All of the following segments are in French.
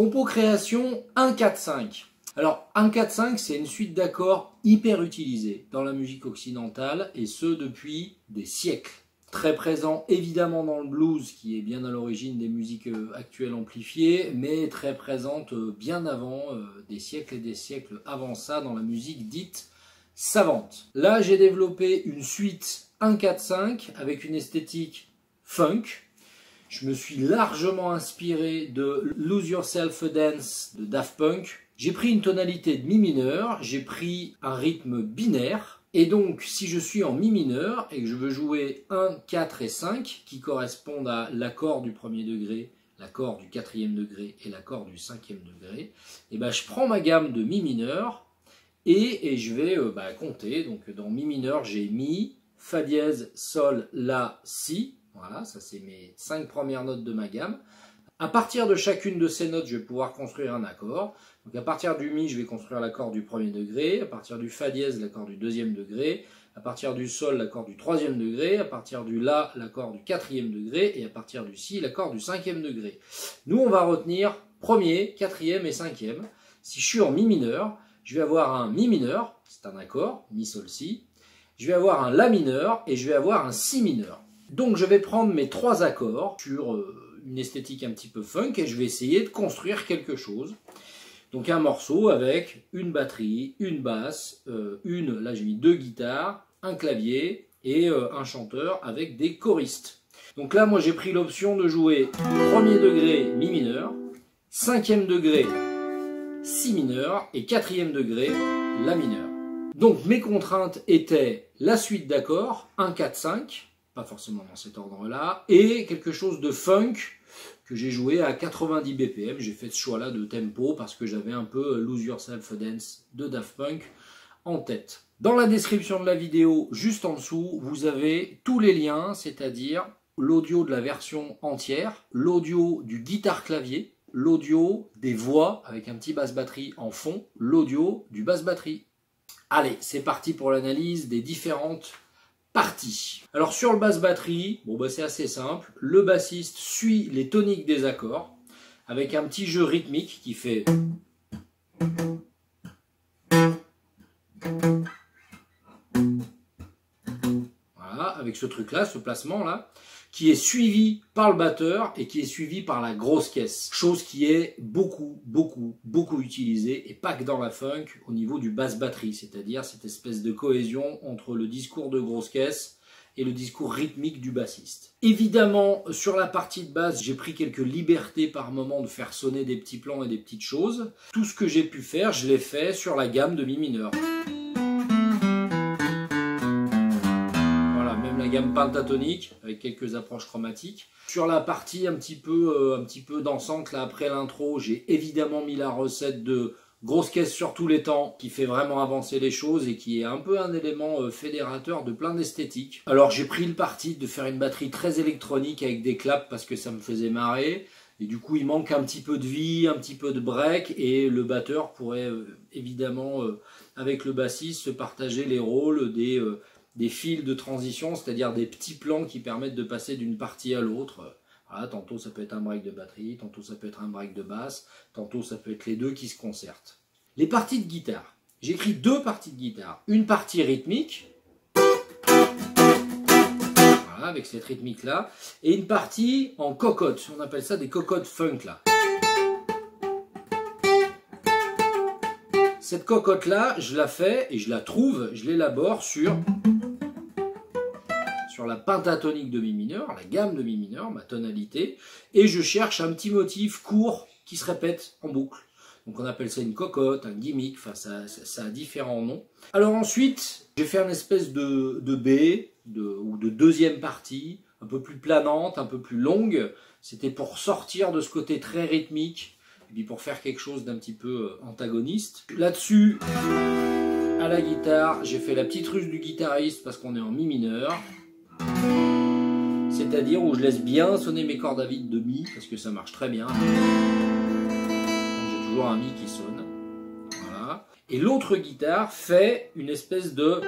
Compo création 1-4-5. Alors 1-4-5 c'est une suite d'accords hyper utilisée dans la musique occidentale et ce depuis des siècles. Très présent évidemment dans le blues qui est bien à l'origine des musiques actuelles amplifiées, mais très présente bien avant, des siècles et des siècles avant ça dans la musique dite savante. Là j'ai développé une suite 1-4-5 avec une esthétique funk. Je me suis largement inspiré de Lose Yourself a Dance de Daft Punk. J'ai pris une tonalité de mi mineur, j'ai pris un rythme binaire. Et donc, si je suis en mi mineur et que je veux jouer 1, 4 et 5, qui correspondent à l'accord du premier degré, l'accord du quatrième degré et l'accord du cinquième degré, et ben je prends ma gamme de mi mineur et je vais compter. Donc dans mi mineur, j'ai mi, fa dièse, sol, la, si. Voilà, ça c'est mes 5 premières notes de ma gamme. À partir de chacune de ces notes, je vais pouvoir construire un accord. Donc à partir du mi, je vais construire l'accord du premier degré. À partir du fa dièse, l'accord du deuxième degré. À partir du sol, l'accord du troisième degré. À partir du la, l'accord du quatrième degré. Et à partir du si, l'accord du cinquième degré. Nous, on va retenir premier, quatrième et cinquième. Si je suis en mi mineur, je vais avoir un mi mineur, c'est un accord, mi, sol, si. Je vais avoir un la mineur et je vais avoir un si mineur. Donc je vais prendre mes 3 accords sur une esthétique un petit peu funk et je vais essayer de construire quelque chose. Donc un morceau avec une batterie, une basse, là j'ai mis 2 guitares, un clavier et un chanteur avec des choristes. Donc là moi j'ai pris l'option de jouer premier degré mi mineur, cinquième degré si mineur et quatrième degré la mineur. Donc mes contraintes étaient la suite d'accords 1, 4, 5. Pas forcément dans cet ordre-là, et quelque chose de funk que j'ai joué à 90 BPM. J'ai fait ce choix-là de tempo parce que j'avais un peu Lose Yourself a Dance de Daft Punk en tête. Dans la description de la vidéo, juste en dessous, vous avez tous les liens, c'est-à-dire l'audio de la version entière, l'audio du guitare-clavier, l'audio des voix avec un petit basse-batterie en fond, l'audio du basse-batterie. Allez, c'est parti pour l'analyse des différentes partie. Alors sur le basse-batterie, c'est assez simple. Le bassiste suit les toniques des accords avec un petit jeu rythmique qui fait... Voilà, avec ce truc-là, ce placement-là, qui est suivi par le batteur et qui est suivi par la grosse caisse. Chose qui est beaucoup utilisée, et pas que dans la funk, au niveau du basse-batterie, c'est-à-dire cette espèce de cohésion entre le discours de grosse caisse et le discours rythmique du bassiste. Évidemment, sur la partie de basse, j'ai pris quelques libertés par moment de faire sonner des petits plans et des petites choses. Tout ce que j'ai pu faire, je l'ai fait sur la gamme de mi mineur. Gamme pentatonique avec quelques approches chromatiques. Sur la partie un petit peu dansante là après l'intro, j'ai évidemment mis la recette de grosse caisse sur tous les temps qui fait vraiment avancer les choses et qui est un peu un élément fédérateur de plein d'esthétiques. Alors j'ai pris le parti de faire une batterie très électronique avec des claps parce que ça me faisait marrer et du coup il manque un petit peu de vie, un petit peu de break et le batteur pourrait évidemment avec le bassiste se partager les rôles des fils de transition, c'est-à-dire des petits plans qui permettent de passer d'une partie à l'autre. Voilà, tantôt ça peut être un break de batterie, tantôt ça peut être un break de basse, tantôt ça peut être les deux qui se concertent. Les parties de guitare. J'ai écrit 2 parties de guitare. Une partie rythmique, voilà, avec cette rythmique-là, et une partie en cocotte. On appelle ça des cocottes funk là. Cette cocotte-là, je la fais et je la trouve, je l'élabore sur la pentatonique de mi mineur, la gamme de mi mineur, ma tonalité, et je cherche un petit motif court qui se répète en boucle. Donc on appelle ça une cocotte, un gimmick, enfin ça a différents noms. Alors ensuite, j'ai fait une espèce de B, ou de deuxième partie, un peu plus planante, un peu plus longue. C'était pour sortir de ce côté très rythmique, et puis pour faire quelque chose d'un petit peu antagoniste. Là-dessus, à la guitare, j'ai fait la petite ruse du guitariste parce qu'on est en mi mineur. C'est-à-dire où je laisse bien sonner mes cordes à vide de mi, parce que ça marche très bien. J'ai toujours un mi qui sonne. Voilà. Et l'autre guitare fait une espèce de...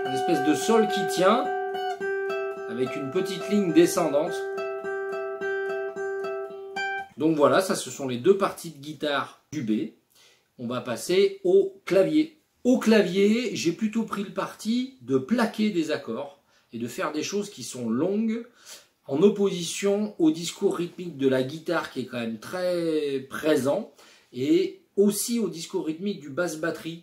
Une espèce de sol qui tient, avec une petite ligne descendante. Donc voilà, ça ce sont les deux parties de guitare du B. On va passer au clavier. Au clavier, j'ai plutôt pris le parti de plaquer des accords et de faire des choses qui sont longues en opposition au discours rythmique de la guitare qui est quand même très présent et aussi au discours rythmique du basse batterie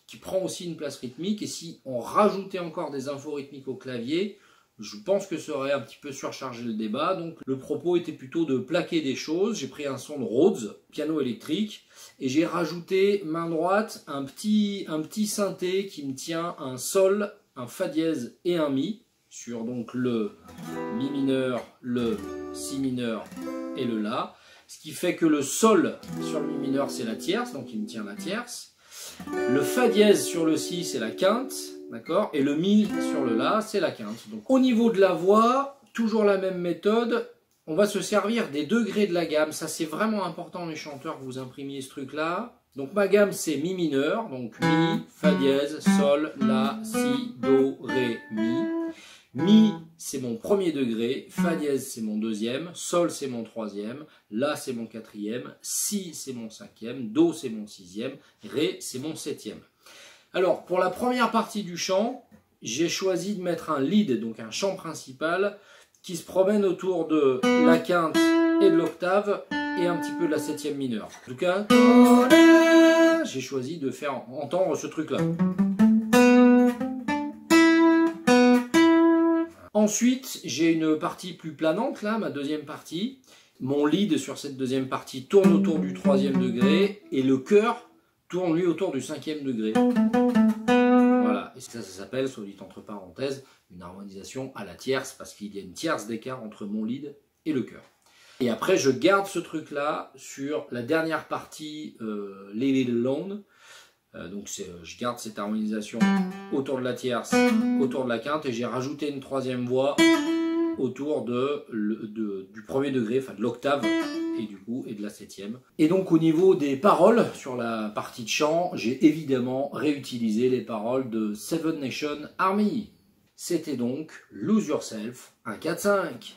qui prend aussi une place rythmique. Et si on rajoutait encore des infos rythmiques au clavier, je pense que ça aurait un petit peu surchargé le débat. Donc le propos était plutôt de plaquer des choses. J'ai pris un son de Rhodes, piano électrique, et j'ai rajouté main droite un petit synthé qui me tient un sol, un fa dièse et un mi sur donc le mi mineur, le si mineur et le la. Ce qui fait que le sol sur le mi mineur c'est la tierce, donc il me tient la tierce. Le fa dièse sur le si c'est la quinte. D'accord. Et le mi sur le la, c'est la quinte. Donc, au niveau de la voix, toujours la même méthode. On va se servir des degrés de la gamme. Ça, c'est vraiment important, les chanteurs, que vous imprimiez ce truc-là. Donc, ma gamme, c'est mi mineur. Donc, mi, fa dièse, sol, la, si, do, ré, mi. Mi, c'est mon premier degré. Fa dièse, c'est mon deuxième. Sol, c'est mon troisième. La, c'est mon quatrième. Si, c'est mon cinquième. Do, c'est mon sixième. Ré, c'est mon septième. Alors, pour la première partie du chant, j'ai choisi de mettre un lead, donc un chant principal, qui se promène autour de la quinte et de l'octave, et un petit peu de la septième mineure. En tout cas, j'ai choisi de faire entendre ce truc-là. Ensuite, j'ai une partie plus planante, là, ma deuxième partie. Mon lead sur cette deuxième partie tourne autour du troisième degré, et le chœur tourne lui autour du cinquième degré. Voilà, et ça s'appelle, soit dit entre parenthèses, une harmonisation à la tierce, parce qu'il y a une tierce d'écart entre mon lead et le chœur. Et après, je garde ce truc-là sur la dernière partie, les Little Lone. Donc je garde cette harmonisation autour de la tierce, autour de la quinte, et j'ai rajouté une troisième voix autour du premier degré, enfin de l'octave, et de la septième. Et donc au niveau des paroles, sur la partie de chant, j'ai évidemment réutilisé les paroles de Seven Nation Army. C'était donc Lose Yourself, un 4-5.